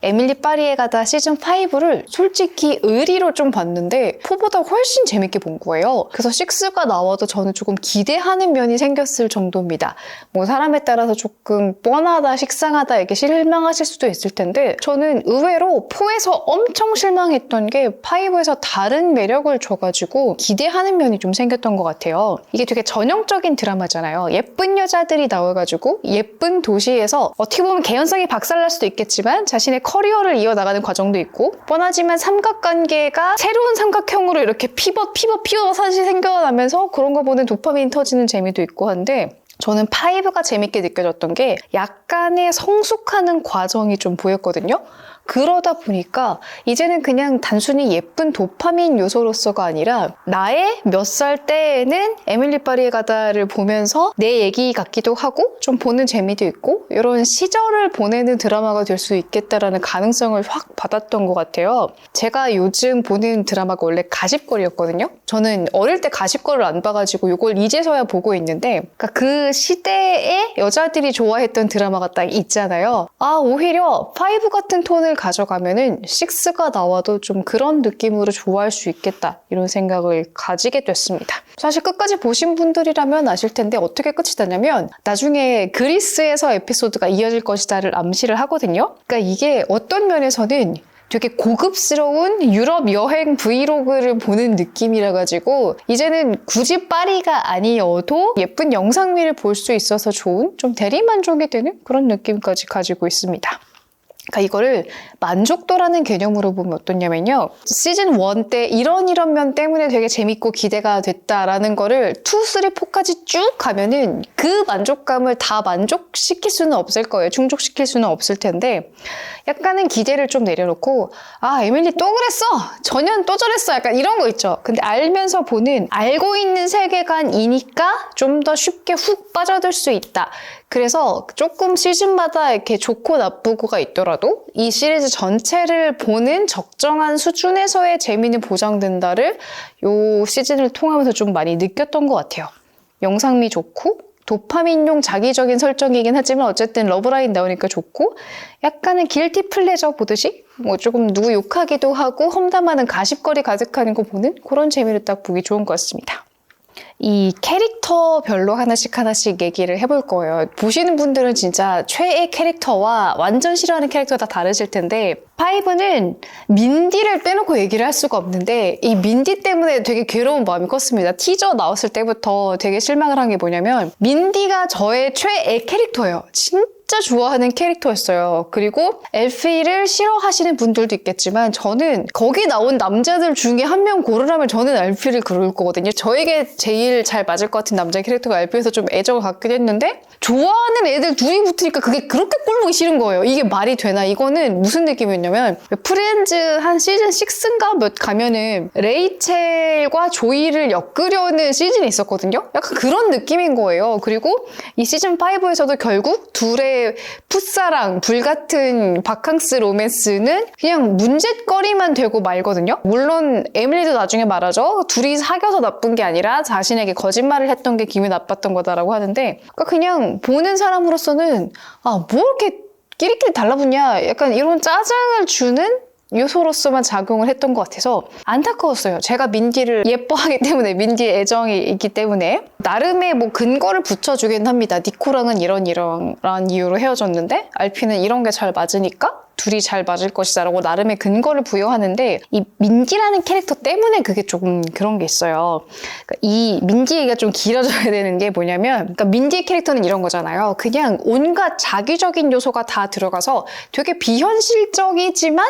에밀리 파리에 가다 시즌5를 솔직히 의리로 좀 봤는데 4보다 훨씬 재밌게 본 거예요. 그래서 6가 나와도 저는 조금 기대하는 면이 생겼을 정도입니다. 뭐 사람에 따라서 조금 뻔하다, 식상하다 이렇게 실망하실 수도 있을 텐데 저는 의외로 4에서 엄청 실망했던 게 5에서 다른 매력을 줘가지고 기대하는 면이 좀 생겼던 것 같아요. 이게 되게 전형적인 드라마잖아요. 예쁜 여자들이 나와가지고 예쁜 도시에서 어떻게 보면 개연성이 박살날 수도 있겠지만 자신의 커리어를 이어나가는 과정도 있고 뻔하지만 삼각관계가 새로운 삼각형으로 이렇게 피벗 사실 생겨나면서 그런 거 보는 도파민 터지는 재미도 있고 한데 저는 5가 재밌게 느껴졌던 게 약간의 성숙하는 과정이 좀 보였거든요. 그러다 보니까 이제는 그냥 단순히 예쁜 도파민 요소로서가 아니라 나의 몇 살 때에는 에밀리 파리에 가다를 보면서 내 얘기 같기도 하고 좀 보는 재미도 있고 이런 시절을 보내는 드라마가 될 수 있겠다라는 가능성을 확 받았던 것 같아요. 제가 요즘 보는 드라마가 원래 가십걸이었거든요. 저는 어릴 때 가십걸을 안 봐가지고 이걸 이제서야 보고 있는데 그러니까 그 시대에 여자들이 좋아했던 드라마가 딱 있잖아요. 오히려 5 같은 톤을 가져가면은 6가 나와도 좀 그런 느낌으로 좋아할 수 있겠다 이런 생각을 가지게 됐습니다. 사실 끝까지 보신 분들이라면 아실 텐데 어떻게 끝이 나냐면 나중에 그리스에서 에피소드가 이어질 것이다를 암시를 하거든요. 그러니까 이게 어떤 면에서는 되게 고급스러운 유럽 여행 브이로그를 보는 느낌이라 가지고 이제는 굳이 파리가 아니어도 예쁜 영상미를 볼 수 있어서 좋은 좀 대리만족이 되는 그런 느낌까지 가지고 있습니다. 그러니까 이거를 만족도라는 개념으로 보면 어떠냐면요. 시즌 1 때 이런 면 때문에 되게 재밌고 기대가 됐다라는 거를 2, 3, 4까지 쭉 가면은 그 만족감을 다 만족시킬 수는 없을 거예요. 충족시킬 수는 없을 텐데 약간은 기대를 좀 내려놓고 에밀리 또 그랬어! 전현 또 저랬어! 약간 이런 거 있죠. 근데 알면서 보는 알고 있는 세계관이니까 좀 더 쉽게 훅 빠져들 수 있다. 그래서 조금 시즌마다 이렇게 좋고 나쁘고가 있더라도 이 시리즈 전체를 보는 적정한 수준에서의 재미는 보장된다를 이 시즌을 통하면서 좀 많이 느꼈던 것 같아요. 영상미 좋고 도파민용 자기적인 설정이긴 하지만 어쨌든 러브라인 나오니까 좋고 약간은 길티 플레저 보듯이 뭐 조금 누구 욕하기도 하고 험담하는 가십거리 가득하는 거 보는 그런 재미를 딱 보기 좋은 것 같습니다. 이 캐릭터별로 하나씩 얘기를 해볼 거예요. 보시는 분들은 진짜 최애 캐릭터와 완전 싫어하는 캐릭터 다 다르실 텐데 5는 민디를 빼놓고 얘기를 할 수가 없는데 이 민디 때문에 되게 괴로운 마음이 컸습니다. 티저 나왔을 때부터 되게 실망을 한 게 뭐냐면 민디가 저의 최애 캐릭터예요. 진짜 좋아하는 캐릭터였어요. 그리고 엘피를 싫어하시는 분들도 있겠지만 저는 거기 나온 남자들 중에 한 명 고르라면 저는 엘피를 고를 거거든요. 저에게 제일 잘 맞을 것 같은 남자 캐릭터가 엘피에서 좀 애정을 갖기도 했는데 좋아하는 애들 둘이 붙으니까 그게 그렇게 꼴보기 싫은 거예요. 이게 말이 되나? 이거는 무슨 느낌이었냐면 프렌즈 한 시즌 6인가 몇 가면은 레이첼과 조이를 엮으려는 시즌이 있었거든요. 약간 그런 느낌인 거예요. 그리고 이 시즌 5에서도 결국 둘의 풋사랑 불같은 바캉스 로맨스는 그냥 문제거리만 되고 말거든요. 물론 에밀리도 나중에 말하죠. 둘이 사귀어서 나쁜 게 아니라 자신에게 거짓말을 했던 게 기분이 나빴던 거다라고 하는데 그냥 보는 사람으로서는 뭐 이렇게 끼리끼리 달라붙냐 약간 이런 짜증을 주는 요소로서만 작용을 했던 것 같아서 안타까웠어요. 제가 민디를 예뻐하기 때문에 민디의 애정이 있기 때문에 나름의 뭐 근거를 붙여주긴 합니다. 니코랑은 이런 이유로 헤어졌는데 알피는 이런 게 잘 맞으니까 둘이 잘 맞을 것이다 라고 나름의 근거를 부여하는데 이 민디라는 캐릭터 때문에 그게 조금 그런 게 있어요. 그러니까 이 민디 얘기가 좀 길어져야 되는 게 뭐냐면 그러니까 민디의 캐릭터는 이런 거잖아요. 그냥 온갖 자기적인 요소가 다 들어가서 되게 비현실적이지만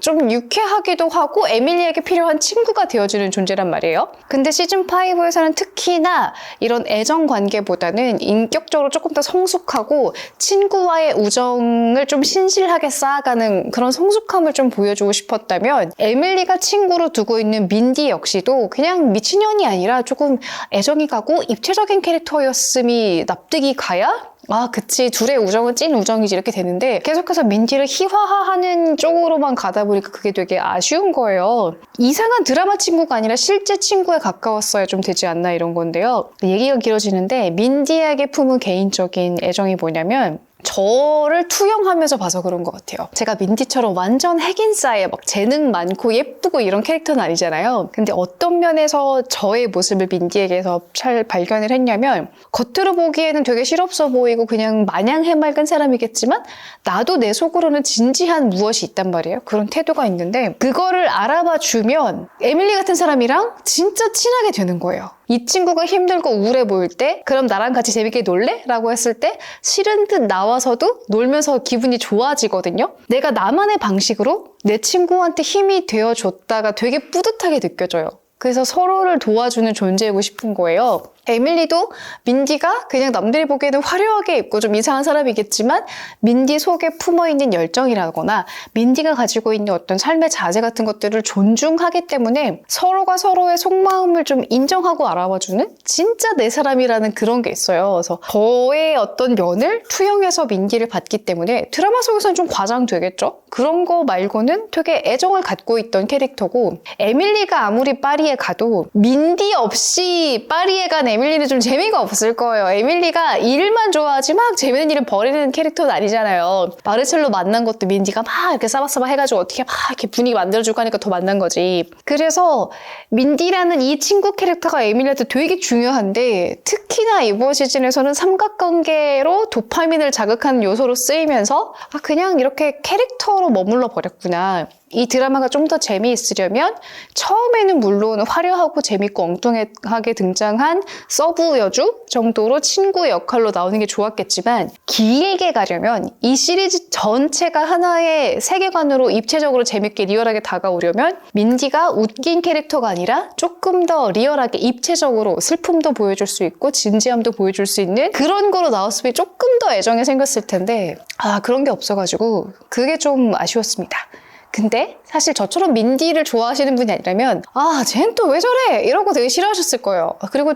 좀 유쾌하기도 하고 에밀리에게 필요한 친구가 되어주는 존재란 말이에요. 근데 시즌5에서는 특히나 이런 애정 관계보다는 인격적으로 조금 더 성숙하고 친구와의 우정을 좀 신실하게 쌓아가는 그런 성숙함을 좀 보여주고 싶었다면 에밀리가 친구로 두고 있는 민디 역시도 그냥 미친년이 아니라 조금 애정이 가고 입체적인 캐릭터였음이 납득이 가야 그치 둘의 우정은 찐 우정이지 이렇게 되는데 계속해서 민디를 희화화하는 쪽으로만 가다 보니까 그게 되게 아쉬운 거예요. 이상한 드라마 친구가 아니라 실제 친구에 가까웠어야 좀 되지 않나 이런 건데요. 얘기가 길어지는데 민디에게 품은 개인적인 애정이 뭐냐면 저를 투영하면서 봐서 그런 것 같아요. 제가 민디처럼 완전 핵인싸에 막 재능 많고 예쁘고 이런 캐릭터는 아니잖아요. 근데 어떤 면에서 저의 모습을 민디에게서 잘 발견을 했냐면 겉으로 보기에는 되게 실없어 보이고 그냥 마냥 해맑은 사람이겠지만 나도 내 속으로는 진지한 무엇이 있단 말이에요. 그런 태도가 있는데 그거를 알아봐 주면 에밀리 같은 사람이랑 진짜 친하게 되는 거예요. 이 친구가 힘들고 우울해 보일 때 그럼 나랑 같이 재밌게 놀래? 라고 했을 때 싫은 듯 나와서도 놀면서 기분이 좋아지거든요. 내가 나만의 방식으로 내 친구한테 힘이 되어줬다가 되게 뿌듯하게 느껴져요. 그래서 서로를 도와주는 존재이고 싶은 거예요. 에밀리도 민디가 그냥 남들이 보기에는 화려하게 입고 좀 이상한 사람이겠지만 민디 속에 품어있는 열정이라거나 민디가 가지고 있는 어떤 삶의 자세 같은 것들을 존중하기 때문에 서로가 서로의 속마음을 좀 인정하고 알아봐주는 진짜 내 사람이라는 그런 게 있어요. 그래서 저의 어떤 면을 투영해서 민디를 봤기 때문에 드라마 속에서는 좀 과장되겠죠? 그런 거 말고는 되게 애정을 갖고 있던 캐릭터고 에밀리가 아무리 파리에 가도 민디 없이 파리에 간 에밀리는 좀 재미가 없을 거예요. 에밀리가 일만 좋아하지 막 재밌는 일을 벌이는 캐릭터는 아니잖아요. 마르첼로 만난 것도 민디가 막 이렇게 싸바싸바 해가지고 어떻게 막 이렇게 분위기 만들어주고 하니까 더 만난 거지. 그래서 민디라는 이 친구 캐릭터가 에밀리한테 되게 중요한데 특히나 이번 시즌에서는 삼각관계로 도파민을 자극하는 요소로 쓰이면서 그냥 이렇게 캐릭터로 머물러 버렸구나. 이 드라마가 좀 더 재미있으려면 처음에는 물론 화려하고 재밌고 엉뚱하게 등장한 서브 여주 정도로 친구의 역할로 나오는 게 좋았겠지만 길게 가려면 이 시리즈 전체가 하나의 세계관으로 입체적으로 재밌게 리얼하게 다가오려면 민디가 웃긴 캐릭터가 아니라 조금 더 리얼하게 입체적으로 슬픔도 보여줄 수 있고 진지함도 보여줄 수 있는 그런 거로 나왔으면 조금 더 애정이 생겼을 텐데 그런 게 없어가지고 그게 좀 아쉬웠습니다. 근데 사실 저처럼 민디를 좋아하시는 분이 아니라면 쟤는 또 왜 저래? 이러고 되게 싫어하셨을 거예요. 그리고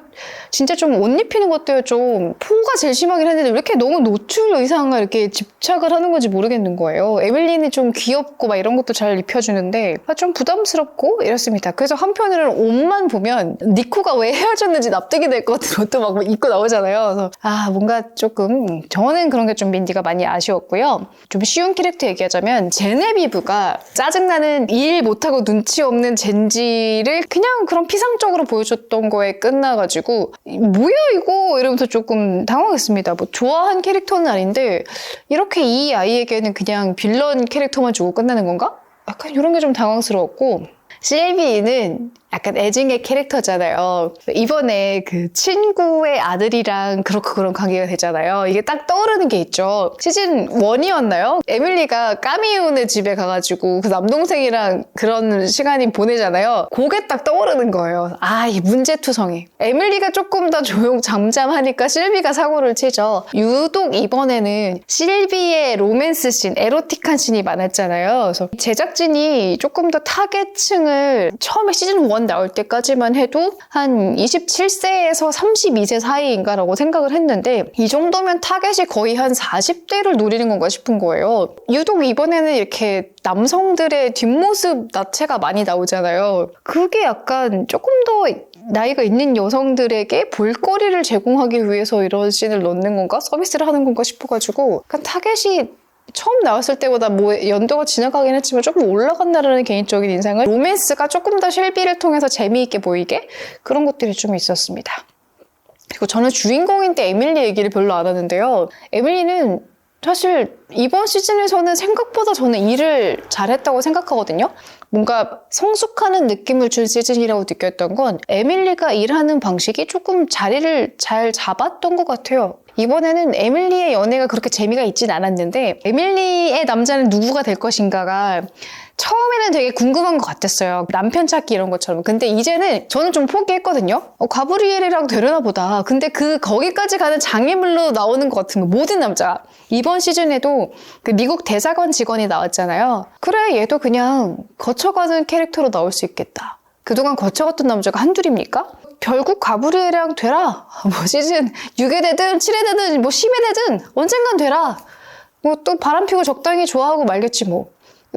진짜 좀 옷 입히는 것도 좀 포가 제일 심하긴 했는데 왜 이렇게 너무 노출 의상을 이렇게 집착을 하는 건지 모르겠는 거예요. 에밀리는 좀 귀엽고 막 이런 것도 잘 입혀주는데 좀 부담스럽고 이렇습니다. 그래서 한편으로는 옷만 보면 니코가 왜 헤어졌는지 납득이 될 것 같은 옷도 막 입고 나오잖아요. 그래서 뭔가 조금 저는 그런 게 좀 민디가 많이 아쉬웠고요. 좀 쉬운 캐릭터 얘기하자면 제네비브가 짜증나는 일 못하고 눈치 없는 젠지를 그냥 그런 피상적으로 보여줬던 거에 끝나가지고 뭐야 이거 이러면서 조금 당황했습니다. 뭐 좋아한 캐릭터는 아닌데 이렇게 이 아이에게는 그냥 빌런 캐릭터만 주고 끝나는 건가? 약간 이런 게 좀 당황스러웠고 실비는 약간 애증의 캐릭터잖아요. 이번에 그 친구의 아들이랑 그렇고 그런 관계가 되잖아요. 이게 딱 떠오르는 게 있죠. 시즌 1이었나요? 에밀리가 까미운의 집에 가가지고 그 남동생이랑 그런 시간이 보내잖아요. 그게 딱 떠오르는 거예요. 이 문제투성이. 에밀리가 조금 더 잠잠하니까 실비가 사고를 치죠. 유독 이번에는 실비의 로맨스 씬, 에로틱한 씬이 많았잖아요. 그래서 제작진이 조금 더 타겟층을 처음에 시즌 1 나올 때까지만 해도 한 27세에서 32세 사이인가라고 생각을 했는데 이 정도면 타겟이 거의 한 40대를 노리는 건가 싶은 거예요. 유독 이번에는 이렇게 남성들의 뒷모습 나체가 많이 나오잖아요. 그게 약간 조금 더 나이가 있는 여성들에게 볼거리를 제공하기 위해서 이런 씬을 넣는 건가? 서비스를 하는 건가 싶어가지고 약간 타겟이 처음 나왔을 때보다 연도가 지나가긴 했지만 조금 올라간다라는 개인적인 인상을 로맨스가 조금 더 실비를 통해서 재미있게 보이게 그런 것들이 좀 있었습니다. 그리고 저는 주인공인데 에밀리 얘기를 별로 안 하는데요. 에밀리는 사실 이번 시즌에서는 생각보다 저는 일을 잘했다고 생각하거든요. 뭔가 성숙하는 느낌을 준 시즌이라고 느꼈던 건 에밀리가 일하는 방식이 조금 자리를 잘 잡았던 것 같아요. 이번에는 에밀리의 연애가 그렇게 재미가 있진 않았는데 에밀리의 남자는 누구가 될 것인가가 처음에는 되게 궁금한 것 같았어요. 남편 찾기 이런 것처럼. 근데 이제는 저는 좀 포기했거든요. 가브리엘이랑 되려나 보다. 근데 거기까지 가는 장애물로 나오는 것 같은 거. 모든 남자. 이번 시즌에도 그 미국 대사관 직원이 나왔잖아요. 그래, 얘도 그냥 거쳐가는 캐릭터로 나올 수 있겠다. 그동안 거쳐갔던 남자가 한둘입니까? 결국 가브리엘이랑 되라. 시즌 6회 되든 7회 되든 10회 되든 언젠간 되라. 또 바람피고 적당히 좋아하고 말겠지 뭐.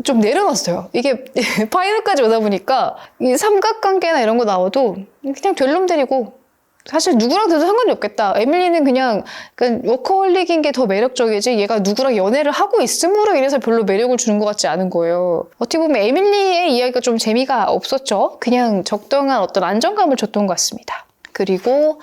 좀 내려놨어요. 이게 파이널까지 오다 보니까 이 삼각관계나 이런 거 나와도 그냥 될 놈 데리고 사실 누구랑 돼도 상관이 없겠다. 에밀리는 그냥 워커홀릭인 게 더 매력적이지 얘가 누구랑 연애를 하고 있음으로 인해서 별로 매력을 주는 것 같지 않은 거예요. 어떻게 보면 에밀리의 이야기가 좀 재미가 없었죠. 그냥 적당한 어떤 안정감을 줬던 것 같습니다. 그리고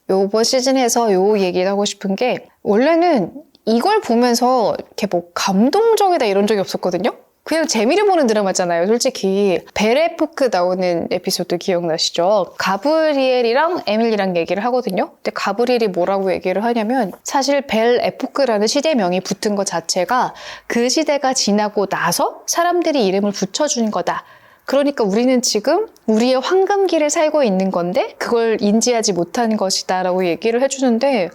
요번 시즌에서 요 얘기를 하고 싶은 게 원래는 이걸 보면서 이렇게 뭐 감동적이다 이런 적이 없었거든요. 그냥 재미를 보는 드라마잖아요. 솔직히 벨의 포크 나오는 에피소드 기억나시죠? 가브리엘이랑 에밀리랑 얘기를 하거든요. 근데 가브리엘이 뭐라고 얘기를 하냐면 사실 벨 에포크라는 시대명이 붙은 것 자체가 그 시대가 지나고 나서 사람들이 이름을 붙여준 거다. 그러니까 우리는 지금 우리의 황금기를 살고 있는 건데 그걸 인지하지 못한 것이다 라고 얘기를 해주는데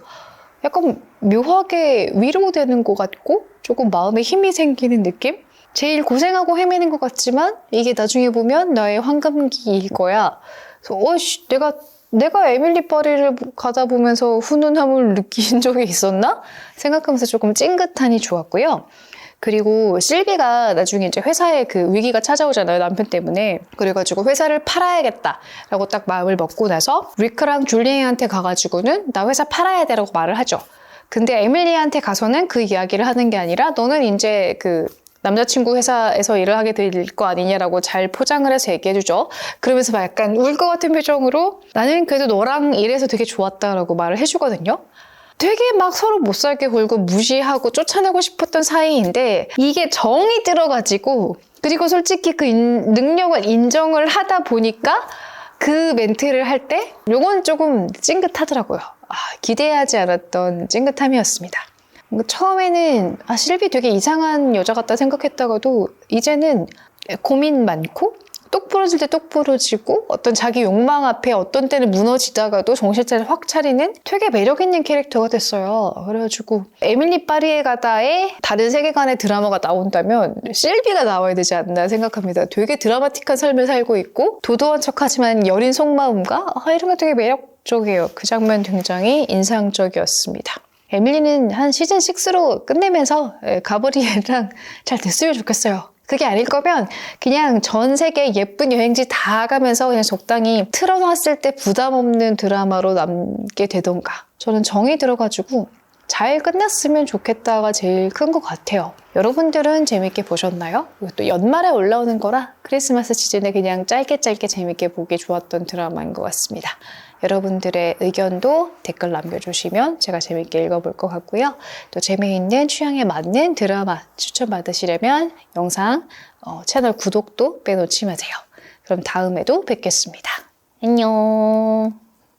약간 묘하게 위로되는 것 같고 조금 마음에 힘이 생기는 느낌? 제일 고생하고 헤매는 것 같지만 이게 나중에 보면 나의 황금기일 거야. 그래서 내가 에밀리 파리를 가다 보면서 훈훈함을 느낀 적이 있었나? 생각하면서 조금 찡긋하니 좋았고요. 그리고 실비가 나중에 이제 회사에 그 위기가 찾아오잖아요, 남편 때문에. 그래가지고 회사를 팔아야겠다라고 딱 마음을 먹고 나서 리크랑 줄리에한테 가가지고는 나 회사 팔아야 돼라고 말을 하죠. 근데 에밀리한테 가서는 그 이야기를 하는 게 아니라 너는 이제 그 남자친구 회사에서 일을 하게 될 거 아니냐라고 잘 포장을 해서 얘기해주죠. 그러면서 막 약간 울 것 같은 표정으로 나는 그래도 너랑 일해서 되게 좋았다라고 말을 해주거든요. 되게 막 서로 못 살게 굴고 무시하고 쫓아내고 싶었던 사이인데 이게 정이 들어가지고 그리고 솔직히 그 능력을 인정을 하다 보니까 그 멘트를 할 때 요건 조금 찡긋하더라고요. 기대하지 않았던 찡긋함이었습니다. 처음에는 실비 되게 이상한 여자 같다 생각했다가도 이제는 고민 많고 똑 부러질 때 똑 부러지고 어떤 자기 욕망 앞에 어떤 때는 무너지다가도 정신차려 확 차리는 되게 매력 있는 캐릭터가 됐어요. 그래가지고 에밀리 파리에 가다에 다른 세계관의 드라마가 나온다면 실비가 나와야 되지 않나 생각합니다. 되게 드라마틱한 삶을 살고 있고 도도한 척하지만 여린 속마음과 이런 게 되게 매력적이에요. 그 장면 굉장히 인상적이었습니다. 에밀리는 한 시즌 6로 끝내면서 가브리엘이랑 잘 됐으면 좋겠어요. 그게 아닐 거면 그냥 전 세계 예쁜 여행지 다 가면서 그냥 적당히 틀어놨을 때 부담 없는 드라마로 남게 되던가. 저는 정이 들어가지고 잘 끝났으면 좋겠다가 제일 큰 것 같아요. 여러분들은 재밌게 보셨나요? 이것도 연말에 올라오는 거라 크리스마스 시즌에 그냥 짧게 재밌게 보기 좋았던 드라마인 것 같습니다. 여러분들의 의견도 댓글 남겨주시면 제가 재밌게 읽어볼 것 같고요. 또 재미있는 취향에 맞는 드라마 추천받으시려면 영상, 채널 구독도 빼놓지 마세요. 그럼 다음에도 뵙겠습니다. 안녕.